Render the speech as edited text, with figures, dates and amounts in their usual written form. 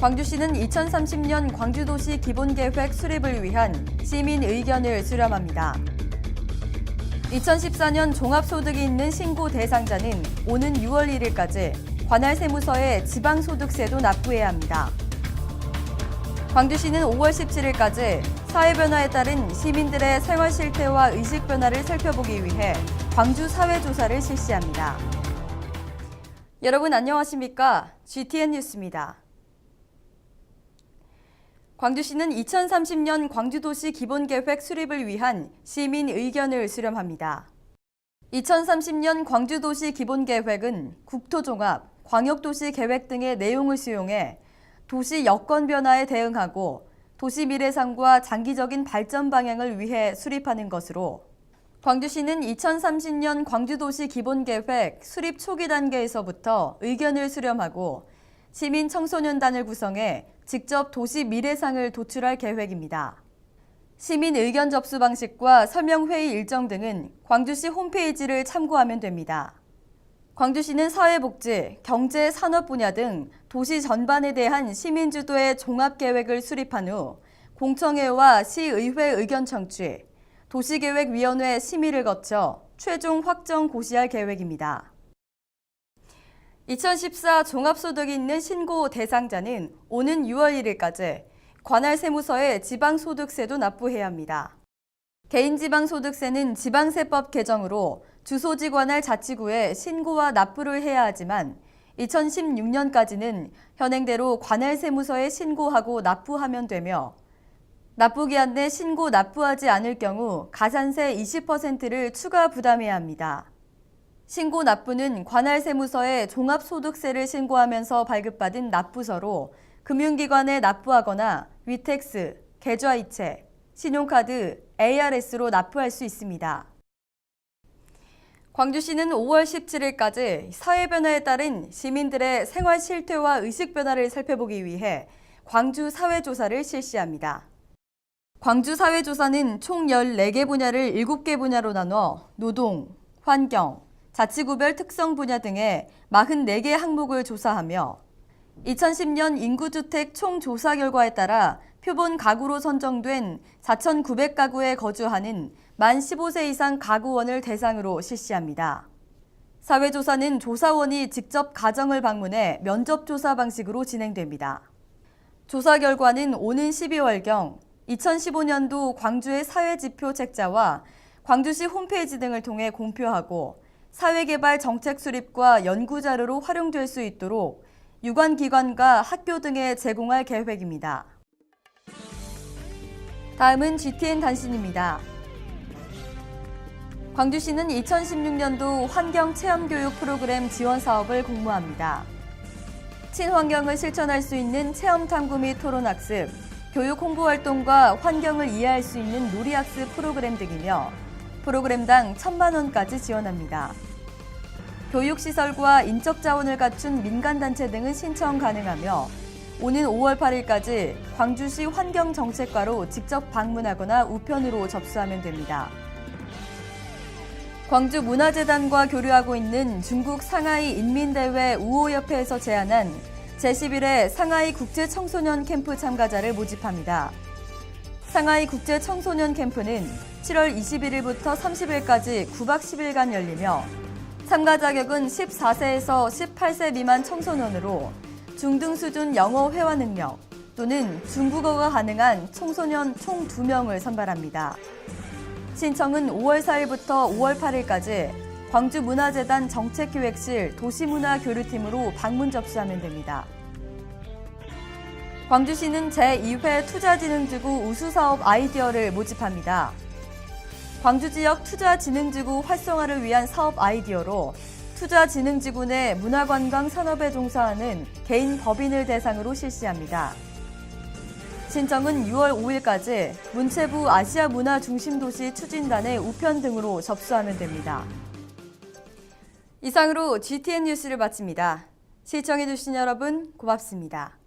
광주시는 2030년 광주도시 기본계획 수립을 위한 시민 의견을 수렴합니다. 2014년 종합소득이 있는 신고 대상자는 오는 6월 1일까지 관할 세무서에 지방소득세도 납부해야 합니다. 광주시는 5월 17일까지 사회변화에 따른 시민들의 생활 실태와 의식 변화를 살펴보기 위해 광주 사회조사를 실시합니다. 여러분 안녕하십니까? GTN 뉴스입니다. 광주시는 2030년 광주도시 기본계획 수립을 위한 시민 의견을 수렴합니다. 2030년 광주도시 기본계획은 국토종합, 광역도시 계획 등의 내용을 수용해 도시 여건 변화에 대응하고 도시 미래상과 장기적인 발전 방향을 위해 수립하는 것으로 광주시는 2030년 광주도시 기본계획 수립 초기 단계에서부터 의견을 수렴하고 시민 청소년단을 구성해 직접 도시 미래상을 도출할 계획입니다. 시민 의견 접수 방식과 설명회의 일정 등은 광주시 홈페이지를 참고하면 됩니다. 광주시는 사회복지, 경제, 산업 분야 등 도시 전반에 대한 시민주도의 종합계획을 수립한 후 공청회와 시의회 의견 청취, 도시계획위원회 심의를 거쳐 최종 확정 고시할 계획입니다. 2014 종합소득이 있는 신고 대상자는 오는 6월 1일까지 관할 세무서에 지방소득세도 납부해야 합니다. 개인지방소득세는 지방세법 개정으로 주소지 관할 자치구에 신고와 납부를 해야 하지만 2016년까지는 현행대로 관할 세무서에 신고하고 납부하면 되며 납부기한 내 신고 납부하지 않을 경우 가산세 20%를 추가 부담해야 합니다. 신고 납부는 관할 세무서에 종합소득세를 신고하면서 발급받은 납부서로 금융기관에 납부하거나 위택스, 계좌이체, 신용카드, ARS로 납부할 수 있습니다. 광주시는 5월 17일까지 사회변화에 따른 시민들의 생활 실태와 의식 변화를 살펴보기 위해 광주 사회조사를 실시합니다. 광주 사회조사는 총 14개 분야를 7개 분야로 나눠 노동, 환경, 자치구별 특성 분야 등의 44개 항목을 조사하며 2010년 인구주택 총 조사 결과에 따라 표본 가구로 선정된 4,900가구에 거주하는 만 15세 이상 가구원을 대상으로 실시합니다. 사회조사는 조사원이 직접 가정을 방문해 면접조사 방식으로 진행됩니다. 조사 결과는 오는 12월경 2015년도 광주의 사회지표 책자와 광주시 홈페이지 등을 통해 공표하고 사회개발 정책 수립과 연구자료로 활용될 수 있도록 유관기관과 학교 등에 제공할 계획입니다. 다음은 GTN 단신입니다. 광주시는 2016년도 환경체험교육 프로그램 지원 사업을 공모합니다. 친환경을 실천할 수 있는 체험탐구 및 토론학습, 교육 홍보활동과 환경을 이해할 수 있는 놀이학습 프로그램 등이며 프로그램당 1,000만 원까지 지원합니다. 교육시설과 인적자원을 갖춘 민간단체 등은 신청 가능하며 오는 5월 8일까지 광주시 환경정책과로 직접 방문하거나 우편으로 접수하면 됩니다. 광주문화재단과 교류하고 있는 중국 상하이 인민대회 우호협회에서 제안한 제11회 상하이 국제청소년 캠프 참가자를 모집합니다. 상하이 국제청소년 캠프는 7월 21일부터 30일까지 9박 10일간 열리며 참가 자격은 14세에서 18세 미만 청소년으로 중등 수준 영어 회화 능력 또는 중국어가 가능한 청소년 총 2명을 선발합니다. 신청은 5월 4일부터 5월 8일까지 광주문화재단 정책기획실 도시문화교류팀으로 방문 접수하면 됩니다. 광주시는 제2회 투자진흥지구 우수사업 아이디어를 모집합니다. 광주지역 투자진흥지구 활성화를 위한 사업 아이디어로 투자진흥지구 내 문화관광 산업에 종사하는 개인 법인을 대상으로 실시합니다. 신청은 6월 5일까지 문체부 아시아문화중심도시 추진단의 우편 등으로 접수하면 됩니다. 이상으로 GTN 뉴스를 마칩니다. 시청해주신 여러분 고맙습니다.